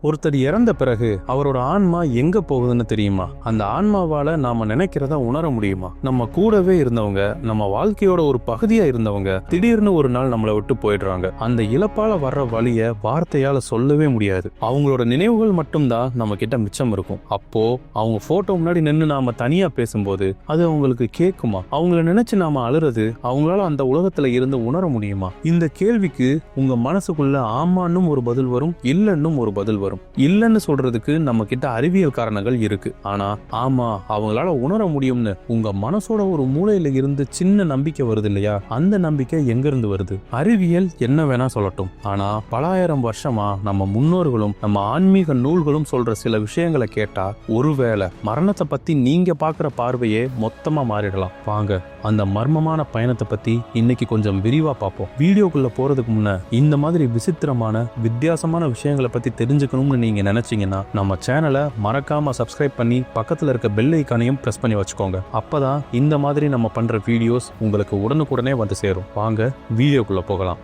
ஒருத்தர் இறந்த பிறகு அவரோட ஆன்மா எங்க போகுதுன்னு தெரியுமா? அந்த ஆன்மாவால நாம நினைக்கிறத உணர முடியுமா? நம்ம கூடவே இருந்தவங்க, நம்ம வாழ்க்கையோட ஒரு பகுதியா இருந்தவங்க திடீர்னு ஒரு நாள் நம்மளை விட்டு போயிடுறாங்க. அந்த இழப்பால வர்ற வலிய வார்த்தையால சொல்லவே முடியாது. அவங்களோட நினைவுகள் மட்டும்தான் நம்ம கிட்ட மிச்சம் இருக்கும். அப்போ அவங்க போட்டோ முன்னாடி நின்று நாம தனியா பேசும்போது அது அவங்களுக்கு கேட்குமா? அவங்கள நினைச்சு நாம அழுறது அவங்களால அந்த உலகத்துல இருந்து உணர முடியுமா? இந்த கேள்விக்கு உங்க மனசுக்குள்ள ஆமான்னும் ஒரு பதில் வரும், இல்லன்னும் ஒரு பதில் வரும். இல்லன்னு சொல்றதுக்கு நம்ம கிட்ட அறிவியல் காரணங்கள் இருக்கு. ஆனா ஆமா அவங்களால உணர முடியும்னு உங்க மனசோட ஒரு மூலையில இருந்து சின்ன நம்பிக்கை வருது இல்லையா? அந்த நம்பிக்கை எங்க இருந்து வருது? அறிவியல் என்ன வேணா சொல்லட்டும், ஆனா பல ஆயிரம் வருஷமா நம்ம முன்னோர்களும் நம்ம ஆன்மீக நூல்களும் சொல்ற சில விஷயங்களை கேட்டா ஒருவேளை மரணத்தை பத்தி நீங்க பாக்குற பார்வையே மொத்தமா மாறிடலாம். வாங்க அந்த மர்மமான பயணத்தை பத்தி இன்னைக்கு கொஞ்சம் விரிவா பார்ப்போம். வீடியோக்குள்ள போறதுக்கு முன்ன இந்த மாதிரி விசித்திரமான வித்தியாசமான விஷயங்களை பத்தி தெரிஞ்சுக்கணும்னு நீங்க நினைச்சீங்கன்னா நம்ம சேனலை மறக்காம சப்ஸ்கிரைப் பண்ணி பக்கத்துல இருக்க பெல் ஐகானையும் பிரஸ் பண்ணி வச்சுக்கோங்க. அப்பதான் இந்த மாதிரி நம்ம பண்ற வீடியோஸ் உங்களுக்கு உடனுக்குடனே வந்து சேரும். வாங்க வீடியோக்குள்ள போகலாம்.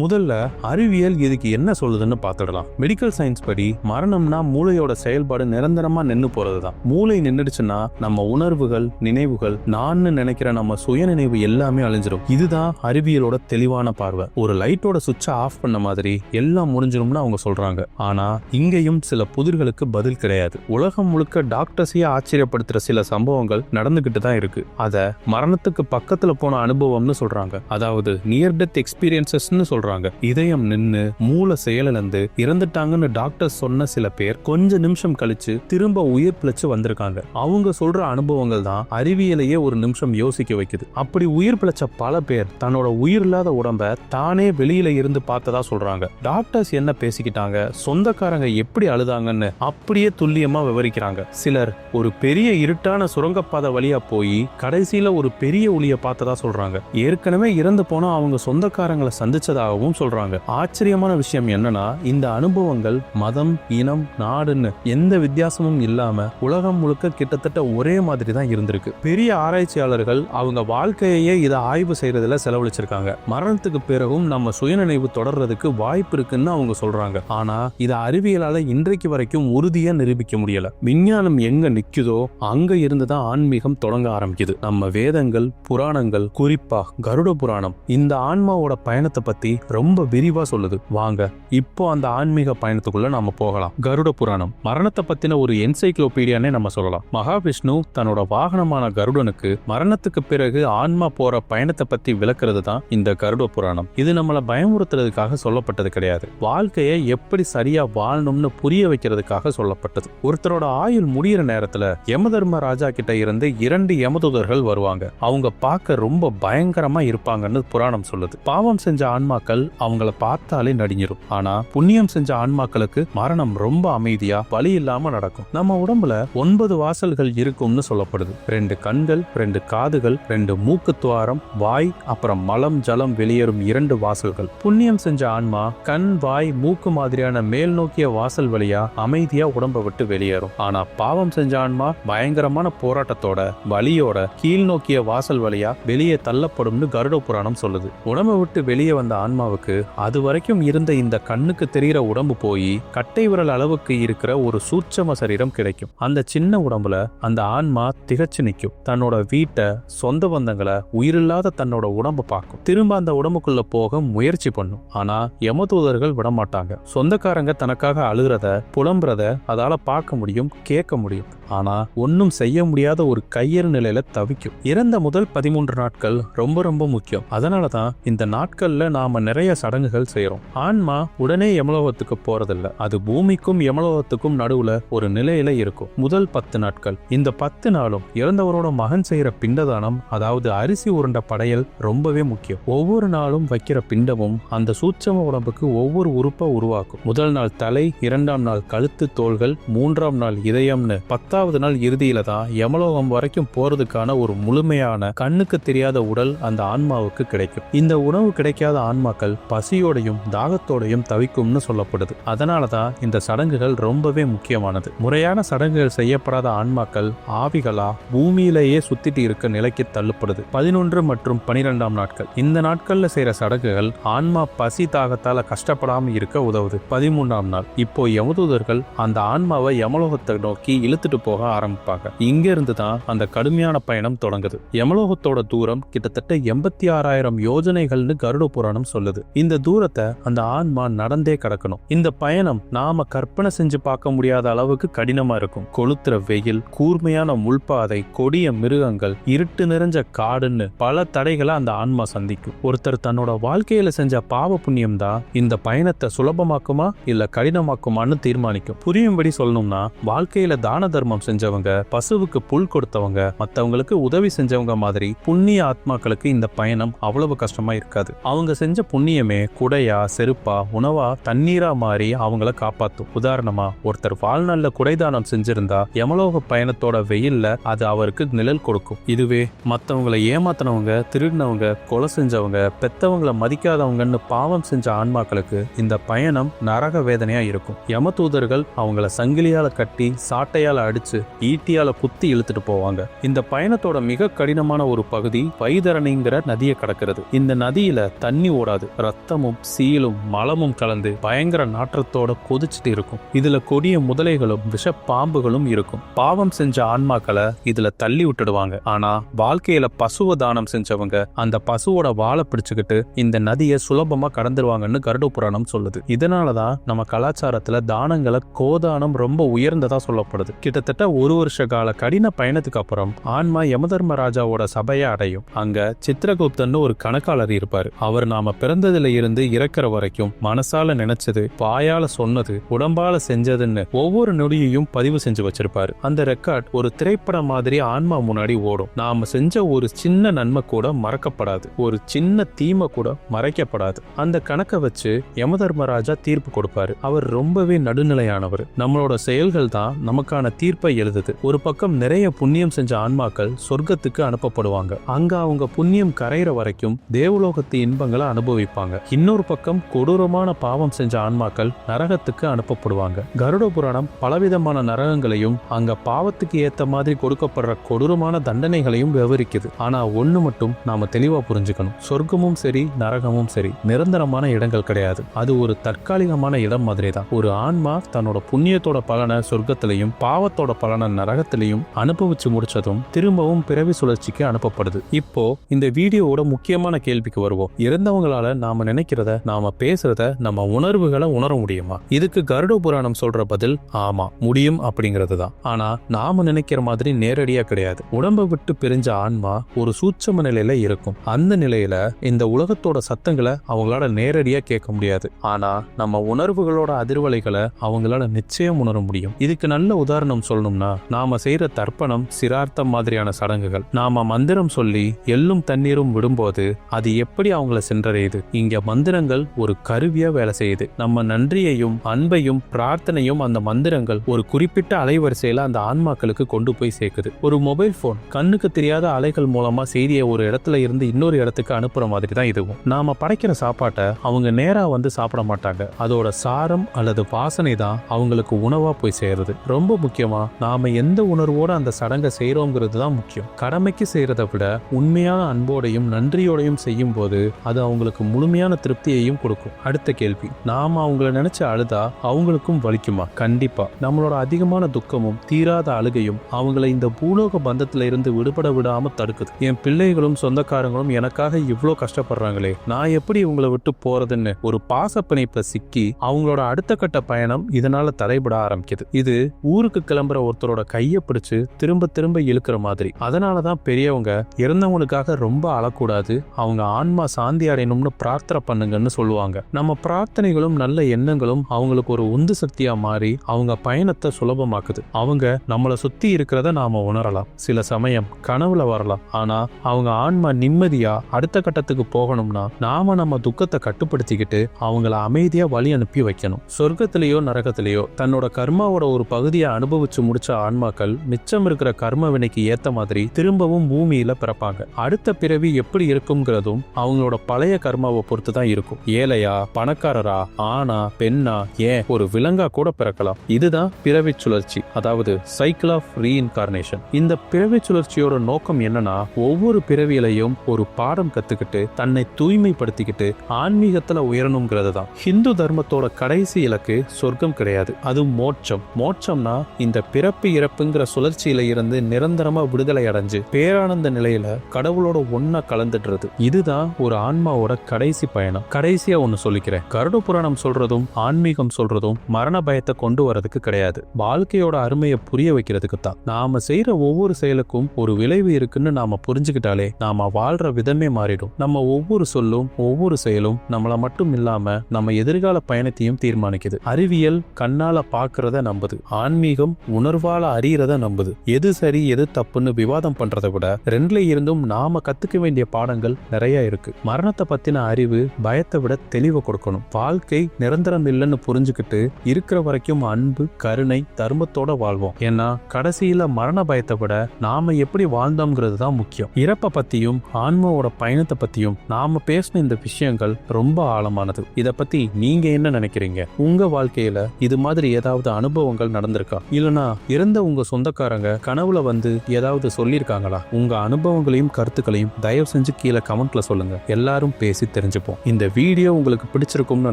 முதல்ல அறிவியல் இதுக்கு என்ன சொல்லுதுன்னு பார்த்துடலாம். மெடிக்கல் சயின்ஸ் படி மரணம்னா மூளையோட செயல்பாடு நிரந்தரமா நின்று போறதுதான். மூளை நின்றுடுச்சுன்னா நம்ம உணர்வுகள், நினைவுகள், நான் நினைக்கிற நம்ம சுய நினைவு எல்லாமே அழிஞ்சிடும். இதுதான் அறிவியலோட தெளிவான பார்வை. ஒரு லைட்டோட சுவிட்சை ஆஃப் பண்ண மாதிரி எல்லாம் முடிஞ்சிடும்னு அவங்க சொல்றாங்க. ஆனா இங்கேயும் சில புதிர்களுக்கு பதில் கிடையாது. உலகம் முழுக்க டாக்டர்ஸையே ஆச்சரியப்படுத்துற சில சம்பவங்கள் நடந்துகிட்டு தான் இருக்கு. அத மரணத்துக்கு பக்கத்துல போன அனுபவம்னு சொல்றாங்க. அதாவது நியர் டெத் எக்ஸ்பீரியன்சஸ்னு சொல்றாங்க. இதயம் நின்னு மூளை செயலிழந்து இறந்துட்டாங்கன்னு டாக்டர் சொன்ன சில பேர் கொஞ்ச நிமிஷம் கழிச்சு திரும்ப உயிர் பிழைச்சு வந்திருக்காங்க. அவங்க சொல்ற அனுபவங்கள் தான் அறிவியலையே ஒரு நிமிஷம் யோசிக்க வைக்குது. அப்படி உயிர் பிழைச்ச பல பேர் தன்னோட உயிர் இல்லாத உடம்ப தானே வெளியில இருந்து பார்த்ததா சொல்றாங்க. டாக்டர்ஸ் என்ன பேசிக்கிட்டாங்க, சொந்தக்காரங்க எப்படி அழுதாங்கன்னு அப்படியே துல்லியமா விவரிக்கிறாங்க. சிலர் ஒரு பெரிய இருட்டான சுரங்கப்பாதை வழியா போய் கடைசியில ஒரு பெரிய ஒளிய பார்த்ததா சொல்றாங்க. ஏற்கனவே இறந்து போனா அவங்க சொந்தக்காரங்களை சந்திச்சதாக சொல்றாங்க. ஆச்சரியமான விஷயம் என்னன்னா இந்த அனுபவங்கள் மதம், இனம், நாடுன்னு எந்த வித்தியாசமும் இல்லாம உலகம் முழுக்க கிட்டத்தட்ட ஒரே மாதிரி தான் இருந்திருக்கு. பெரிய ஆராய்ச்சியாளர்கள் அவங்க வாழ்க்கையே இதை ஆய்வு செய்யறதுல செலவழிச்சிருக்காங்க. மரணத்துக்கு பிறகும் நம்ம சுயநினைவு தொடர்றதுக்கு வாய்ப்பு இருக்குன்னு அவங்க சொல்றாங்க. ஆனா இதை அறிவியலால இன்றைக்கு வரைக்கும் உறுதியா நிரூபிக்க முடியல. விஞ்ஞானம் எங்க நிக்குதோ அங்க இருந்துதான் ஆன்மீகம் தொடங்க ஆரம்பிக்குது. நம்ம வேதங்கள், புராணங்கள், குறிப்பா கருட புராணம் இந்த ஆன்மாவோட பயணத்தை பத்தி ரொம்ப விரிவா சொல்லுது. வாங்க இப்போ அந்த ஆன்மீக பயணத்துக்குள்ள நாம போகலாம். கருட புராணம் மரணத்தை பத்தின ஒரு என்சைக்ளோபீடியானே நம்ம சொல்லலாம். மகாவிஷ்ணு தன்னோட வாகனமான கருடனுக்கு மரணத்துக்கு பிறகு ஆன்மா போற பயணத்தை பத்தி விளக்குறது தான் இந்த கருட புராணம். இது நம்மளை பயமுறுத்துறதுக்காக சொல்லப்பட்டது கிடையாது. வாழ்க்கையை எப்படி சரியா வாழணும்னு புரிய வைக்கிறதுக்காக சொல்லப்பட்டது. ஒருத்தரோட ஆயுள் முடிகிற நேரத்துல யமதர்ம ராஜா கிட்ட இருந்து 2 யமதூதர்கள் வருவாங்க. அவங்க பார்க்க ரொம்ப பயங்கரமா இருப்பாங்கன்னு புராணம் சொல்லுது. பாவம் செஞ்ச ஆன்மாக்கள் அவங்கள பார்த்தாலே நடுங்கிரும். ஆனா புண்ணியம் செஞ்ச ஆன்மாக்களுக்கு மரணம் ரொம்ப அமைதியா வலி இல்லாம நடக்கும். நம்ம உடம்புல 9 வாசல்கள் இருக்கும்னு சொல்லப்படுது. 2 கண்கள், 2 காதுகள், 2 மூக்கு துவாரம், வாய், அப்புறம் மலம், ஜலம் வெளியேறும் 2 வாசல்கள். புண்ணியம் செஞ்ச ஆன்மா கண், வாய், மூக்கு மாதிரியான மேல் நோக்கிய வாசல் வழியா அமைதியா உடம்ப விட்டு வெளியேறும். ஆனா பாவம் செஞ்ச ஆன்மா பயங்கரமான போராட்டத்தோட வலியோட கீழ் நோக்கிய வாசல் வழியா வெளியே தள்ளப்படும்னு கருட புராணம் சொல்லுது. உடம்ப விட்டு வெளியே வந்த ஆன்மாவுக்கு அது வரைக்கும் இருந்த இந்த கண்ணுக்கு தெரிகிற உடம்பு போய் கட்டை விரல் அளவுக்கு இருக்கிற ஒரு சூட்சம சரீரம் கிடைக்கும். அந்த சின்ன உடம்புல அந்த ஆன்மா திகச்சு நிற்கும். தன்னோட வீட்டை, சொந்த பந்தங்களை, உயிரில்லாத தன்னோட உடம்பு பார்க்கும். திரும்ப அந்த உடம்புக்குள்ள போக முயற்சி பண்ணும். ஆனா யமதூதர்கள் விடமாட்டாங்க. சொந்தக்காரங்க தனக்காக அழுகிறத, புலம்புறத அதால பார்க்க முடியும், கேட்க முடியும். ஆனா ஒன்னும் செய்ய முடியாத ஒரு கையறு நிலையில தவிக்கும். இறந்த முதல் 13 நாட்கள் ரொம்ப ரொம்ப முக்கியம். அதனாலதான் இந்த நாட்கள்ல நாம நிறைய சடங்குகள் செய்யறோம். ஆன்மா உடனே யமலோகத்துக்கு போறதில்ல. அது பூமிக்கும் யமலோகத்துக்கும் நடுவுல ஒரு நிலையில இருக்கும். முதல் 10 நாட்கள். இந்த 10 நாளும் இறந்தவரோட மகன் செய்யற பிண்டதானம், அதாவது அரிசி உருண்ட படையல் ரொம்பவே முக்கியம். ஒவ்வொரு நாளும் வைக்கிற பிண்டமும் அந்த சூட்சம உடம்புக்கு ஒவ்வொரு உறுப்பை உருவாக்கும். முதல் நாள் தலை, 2ஆம் நாள் கழுத்து, தோள்கள், 3ஆம் நாள் இதயம்னு 10ஆவது நாள் இறுதியில தான் யமலோகம் வரைக்கும் போறதுக்கான ஒரு முழுமையான கண்ணுக்கு தெரியாத உடல் அந்த ஆன்மாவுக்கு கிடைக்கும். இந்த உணவு கிடைக்காத ஆன்மாக்கள் ஆன்மாக்கள் பசியோடையும் தாகத்தோடையும் தவிக்கும்னு சொல்லப்படுது. அதனாலதான் இந்த சடங்குகள் ரொம்பவே முக்கியமானது. முறையான சடங்குகள் செய்யப்படாத ஆன்மாக்கள் ஆவிகளா பூமியிலேயே சுத்திட்டு இருக்க நிலைக்கு தள்ளப்படுது. 11 மற்றும் 12ஆம் நாட்கள், இந்த நாட்கள்ல செய்யற சடங்குகள் ஆன்மா பசி தாகத்தால கஷ்டப்படாம இருக்க உதவுது. 13ஆம் நாள், இப்போ யமதூதர்கள் அந்த ஆன்மாவை யமலோகத்தை நோக்கி இழுத்துட்டு போக ஆரம்பிப்பாங்க. இங்க இருந்து தான் அந்த கடுமையான பயணம் தொடங்குது. யமலோகத்தோட தூரம் கிட்டத்தட்ட 86,000 யோஜனைகள்னு கருட புராணம் சொல்லுது. இந்த தூரத்தை அந்த ஆன்மா நடந்தே கடக்கணும். இந்த பயணம் நாம கற்பனை செஞ்சு பார்க்க முடியாத அளவுக்கு கடினமா இருக்கும். கொளுத்துற வெயில், கூர்மையான முள்பாதை, கொடிய மிருகங்கள், இருட்டு நிறைஞ்ச காடுன்னு பல தடைகளை அந்த ஆன்மா சந்திக்கும். ஒருத்தர் தன்னோட வாழ்க்கையில செஞ்ச பாவ புண்ணியம் தான் இந்த பயணத்தை சுலபமாக்குமா இல்ல கடினமாக்குமான்னு தீர்மானிக்கும். புரியும்படி சொல்லணும்னா, வாழ்க்கையில தான தர்மம் செஞ்சவங்க, பசுவுக்கு புல் கொடுத்தவங்க, மத்தவங்களுக்கு உதவி செஞ்சவங்க மாதிரி புண்ணிய ஆத்மாக்களுக்கு இந்த பயணம் அவ்வளவு கஷ்டமா இருக்காது. அவங்க செஞ்ச புண்ணியமே குடையா, செருப்பா, உணவா, தண்ணீரா மாறி அவங்கள காப்பாத்தும். உதாரணமா, ஒருத்தர் வாழ்நாள்ல குடைதானம் செஞ்சிருந்தா யமலோக பயணத்தோட வெயில்ல அது அவருக்கு நிழல் கொடுக்கும். இதுவே மத்தவங்களை ஏமாத்தினவங்க, திருடினவங்க, கொலை செஞ்சவங்க, பெத்தவங்களை மதிக்காதவங்கன்னு பாவம் செஞ்ச ஆன்மாக்களுக்கு இந்த பயணம் நரக வேதனையா இருக்கும். யம தூதர்கள் அவங்கள சங்கிலியால கட்டி, சாட்டையால அடிச்சு, ஈட்டியால குத்தி இழுத்துட்டு போவாங்க. இந்த பயணத்தோட மிக கடினமான ஒரு பகுதி வைதரணிங்கிற நதியை கடக்கிறது. இந்த நதியில தண்ணி ஓடாது. ரத்தமும் சீலும் மலமும் கலந்து பயங்கர நாற்றத்தோட கொதிச்சுட்டு இருக்கும். இதுல கொடிய முதலைகளும் விஷ பாம்புகளும் இருக்கும். பாவம் செஞ்ச ஆன்மாக்களை இதுல தள்ளி விட்டுடுவாங்க. ஆனா வாழ்க்கையில பசுவ தானம் செஞ்சவங்க அந்த பசுவோட வாழை பிடிச்சுக்கிட்டு இந்த நதியை சுலபமா கடந்துருவாங்கன்னு கருட புராணம் சொல்லுது. இதனாலதான் நம்ம கலாச்சாரத்துல தானங்களை கோதானம் ரொம்ப உயர்ந்ததா சொல்லப்படுது. கிட்டத்தட்ட 1 வருஷ கால கடின பயணத்துக்கு அப்புறம் ஆன்மா யமதர்மராஜாவோட சபையை அடையும். அங்க சித்திரகுப்தன்னு ஒரு கணக்காளர் இருப்பாரு. அவர் நாம பிறந்ததுல இருந்து இறக்குற வரைக்கும் மனசால நினைச்சது, வாயால சொன்னது, உடம்பால செஞ்சதுன்னு ஒவ்வொரு நொடியையும் பதிவு செஞ்சு வச்சிருப்பாரு. அந்த ரெக்கார்ட் ஒரு திரைப்படம் மாதிரி ஆன்மா முன்னாடி ஓடும். நாம செஞ்ச ஒரு சின்ன நன்மை கூட மறக்கப்படாது, ஒரு சின்ன தீமை கூட மறைக்கப்படாது. அந்த கணக்கை வச்சு யமதர்மராஜா தீர்ப்பு கொடுப்பாரு. அவர் ரொம்பவே நடுநிலையானவர். நம்மளோட செயல்கள் தான் நமக்கான தீர்ப்பை எழுதுது. ஒரு பக்கம் நிறைய புண்ணியம் செஞ்ச ஆன்மாக்கள் சொர்க்கத்துக்கு அனுப்பப்படுவாங்க. அங்க அவங்க புண்ணியம் கரையிற வரைக்கும் தேவலோகத்து இன்பங்களை அனுபவிப்பாங்க. இன்னொரு பக்கம் கொடூரமான பாவம் செஞ்ச ஆன்மாக்கள் நரகத்துக்கு அனுப்பப்படுவாங்க. கருட புராணம் பலவிதமான நரகங்களையும் அங்க பாவத்துக்கு ஏத்த மாதிரி கொடுக்கப்படுற கொடூரமான தண்டனைகளையும் விவரிக்குது. ஆனா ஒண்ணு மட்டும் நாம தெளிவா புரிஞ்சுக்கணும். சொர்க்கமும் சரி, நரகமும் சரி நிரந்தரமான இடங்கள் கிடையாது. அது ஒரு தற்காலிகமான இடம் மாதிரி தான். ஒரு ஆன்மா தன்னோட புண்ணியத்தோட பலனை சொர்க்கத்திலையும் பாவத்தோட பலனை நரகத்திலையும் அனுபவிச்சு முடிச்சதும் திரும்பவும் பிறவி சுழற்சிக்கு அனுப்பப்படுது. இப்போ இந்த வீடியோவோட முக்கியமான கேள்விக்கு வருவோம். இறந்தவங்களால நாம நினைக்கிறத, நாம பேசுறத, நம்ம உணர்வுகளை உணர முடியுமா? இதுக்கு கருட புராணம் சொல்ற பதில் ஆமா, முடியும் அப்படிங்கிறது தான். ஆனா நாம நினைக்கிற மாதிரி நேரடியா கிடையாது. உடம்பை விட்டு பிரிஞ்ச ஆன்மா ஒரு சூட்சம நிலையில இருக்கும். அந்த நிலையில இந்த உலகத்தோட சத்தங்களை அவங்களால நேரடியா கேட்க முடியாது. ஆனா நம்ம உணர்வுகளோட அதிர்வலைகளை அவங்களால நிச்சயம் உணர முடியும். இதுக்கு நல்ல உதாரணம் சொல்லணும்னா, நாம செய்யற தர்ப்பணம், சிரார்த்தம் மாதிரியான சடங்குகள். நாம மந்திரம் சொல்லி எள்ளும் தண்ணீரும் விடும்போது அது எப்படி அவங்கள சென்றடையுது? இங்க மந்திரங்கள் ஒரு கருவியா வேலை செய்யுது. நம்ம நன்றியையும் அன்பையும் பிரார்த்தனையும் அந்த மந்திரங்கள் ஒரு குறிப்பிட்ட அலைவரிசையில அந்த ஆன்மாக்களுக்கு கொண்டு போய் சேர்க்குது. ஒரு மொபைல் போன் கண்ணுக்கு தெரியாத அலைகள் மூலமா செய்தியை ஒரு இடத்துல இருந்து இன்னொரு இடத்துக்கு அனுப்புற மாதிரி தான் இதுவும். நாம படைக்கிற சாப்பாட்டை அவங்க நேரா வந்து சாப்பிட மாட்டாங்க. அதோட சாரம் அல்லது வாசனை தான் அவங்களுக்கு உணவா போய் சேருது. ரொம்ப முக்கியமா நாம எந்த உணர்வோட அந்த சடங்கை செய்யறோங்கிறது தான் முக்கியம். கடமைக்கு செய்யறதை விட உண்மையான அன்போடையும் நன்றியோடையும் செய்யும் போது அது அவங்களுக்கு முழுமையான திருப்தியையும் கொடுக்கும். அடுத்த கேள்வி, நாம அவங்கள நினைச்சு அழுதா அவங்களுக்கும் வலிக்குமா? கண்டிப்பா. நம்மளோட அதிகமான துக்கமும் தீராத அழுகையும் அவங்கள இந்த பூலோக பந்தத்துல இருந்து விடுபட விடாம தடுக்குது. என் பிள்ளைகளும் சொந்தக்காரங்களும் எனக்காக இவ்வளோ கஷ்டப்படுறாங்களே, நான் எப்படி இவங்களை விட்டு போறதுன்னு ஒரு பாச பிணைப்புல சிக்கி அவங்களோட அடுத்த கட்ட பயணம் இதனால தடைபட ஆரம்பிக்குது. இது ஊருக்கு கிளம்புற ஒருத்தரோட கையை பிடிச்சு திரும்ப திரும்ப இழுக்கிற மாதிரி. அதனாலதான் பெரியவங்க இறந்தவங்களுக்காக ரொம்ப அழக்கூடாது, அவங்க ஆன்மா சாந்தி அடையணும்னு பிரார்த்தனை பண்ணுங்கன்னு சொல்லுவாங்க. நம்ம பிரார்த்தனைகளும் நல்ல எண்ணங்களும் அவங்களுக்கு ஒரு உந்து சக்தியா மாறி அவங்க பயணத்தை சுலபமாக்குது. அவங்க நம்மளை சுத்தி இருக்கிறத நாம உணரலாம், சில சமயம் கனவுல வரலாம். ஆனா அவங்க ஆன்மா நிம்மதியா அடுத்த கட்டத்துக்கு போகணும்னா நாம நம்ம துக்கத்தை கட்டுப்படுத்திக்கிட்டு அவங்கள அமைதியா வழி அனுப்பி வைக்கணும். சொர்க்கத்திலேயோ நரகத்திலேயோ தன்னோட கர்மாவோட ஒரு பகுதியை அனுபவிச்சு முடிச்ச ஆன்மாக்கள் மிச்சம் இருக்கிற கர்ம வினைக்கு ஏத்த மாதிரி திரும்பவும் பூமியில பிறப்பாங்க. அடுத்த பிறவி எப்படி இருக்குங்கிறதும் அவங்களோட பழைய கர்மா ஆன்மாவை பொறுத்து தான் இருக்கும். ஏழையா, பணக்காரரா, ஆணா, பெண்ணா, ஏன் ஒரு விலங்கா கூட பிறக்கலாம். இதுதான் பிறவி சுழற்சி, அதாவது சைக்கிள் ஆஃப் ரீஇன்கார்னேஷன். இந்த பிறவி சுழற்சியோட நோக்கம் என்னன்னா, ஒவ்வொரு பிறவியிலையும் ஒரு பாடம் கத்துக்கிட்டு தன்னை தூய்மைப்படுத்திக்கிட்டு ஆன்மீகத்துல உயரணுங்கிறது தான். ஹிந்து தர்மத்தோட கடைசி இலக்கு சொர்க்கம் கிடையாது, அது மோட்சம். மோட்சம்னா இந்த பிறப்பு இறப்புங்கிற சுழற்சியில இருந்து நிரந்தரமா விடுதலை அடைஞ்சு பேரானந்த நிலையில கடவுளோட ஒன்னா கலந்துடுறது. இதுதான் ஒரு ஆன்மாவோட கடைசி பயணம். கடைசியா ஒன்னு சொல்லிக்கிறேன், கருட புராணம் சொல்றதும் ஆன்மீகம் சொல்றதும் மரண பயத்தை கொண்டு வரதுக்கு கிடையாது, வாழ்க்கையோட அருமையை புரிய வைக்கிறதுக்கு தான். நாம செய்யற ஒவ்வொரு செயலுக்கும் ஒரு விளைவு இருக்குன்னு நாம புரிஞ்சுக்கிட்டாலே நாம வாழ்ற விதமே மாறிடும். நம்ம ஒவ்வொரு சொல்லும் ஒவ்வொரு செயலும் நம்மள மட்டும் இல்லாம நம்ம எதிர்கால பயணத்தையும் தீர்மானிக்குது. அறிவியல் கண்ணால பாக்குறத நம்புது, ஆன்மீகம் உணர்வால அறியறத நம்புது. எது சரி எது தப்புன்னு விவாதம் பண்றதை விட ரெண்டுல இருந்தும் நாம கத்துக்க வேண்டிய பாடங்கள் நிறைய இருக்கு. மரணத்தை பத்தின அறிவு பயத்தை விட தெளிவை கொடுக்கணும். வாழ்க்கை நிரந்தரம் இல்லைன்னு புரிஞ்சுக்கிட்டு இருக்கிற வரைக்கும் அன்பு, கருணை, தர்மத்தோட வாழ்வோம். ஏன்னா கடைசியில மரண பயத்தை விட நாம எப்படி வாழ்ந்தோம்ங்கிறது தான் முக்கியம். இறப்பை பத்தியும் ஆன்மாவோட பயணத்தை பத்தியும் நாம பேசின இந்த விஷயங்கள் ரொம்ப ஆழமானது. இத பத்தி நீங்க என்ன நினைக்கிறீங்க? உங்க வாழ்க்கையில இது மாதிரி ஏதாவது அனுபவங்கள் நடந்திருக்கா? இல்லனா இறந்த உங்க சொந்தக்காரங்க கனவுல வந்து ஏதாவது சொல்லியிருக்காங்களா? உங்க அனுபவங்களையும் கருத்துக்களையும் தயவு செஞ்சு கீழே கமெண்ட்ல சொல்லுங்க. எல்லாரும் பேசி தெரிஞ்சுப்போம். இந்த வீடியோ உங்களுக்கு பிடிச்சிருக்கும்னு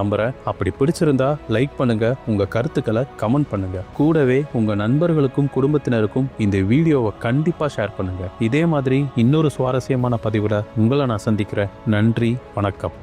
நம்புறேன். அப்படி பிடிச்சிருந்தா லைக் பண்ணுங்க, உங்க கருத்துக்களை கமெண்ட் பண்ணுங்க. கூடவே உங்க நண்பர்களுக்கும் குடும்பத்தினருக்கும் இந்த வீடியோவை கண்டிப்பா ஷேர் பண்ணுங்க. இதே மாதிரி இன்னொரு சுவாரஸ்யமான பதிவுல உங்களை நான் சந்திக்கிறேன். நன்றி, வணக்கம்.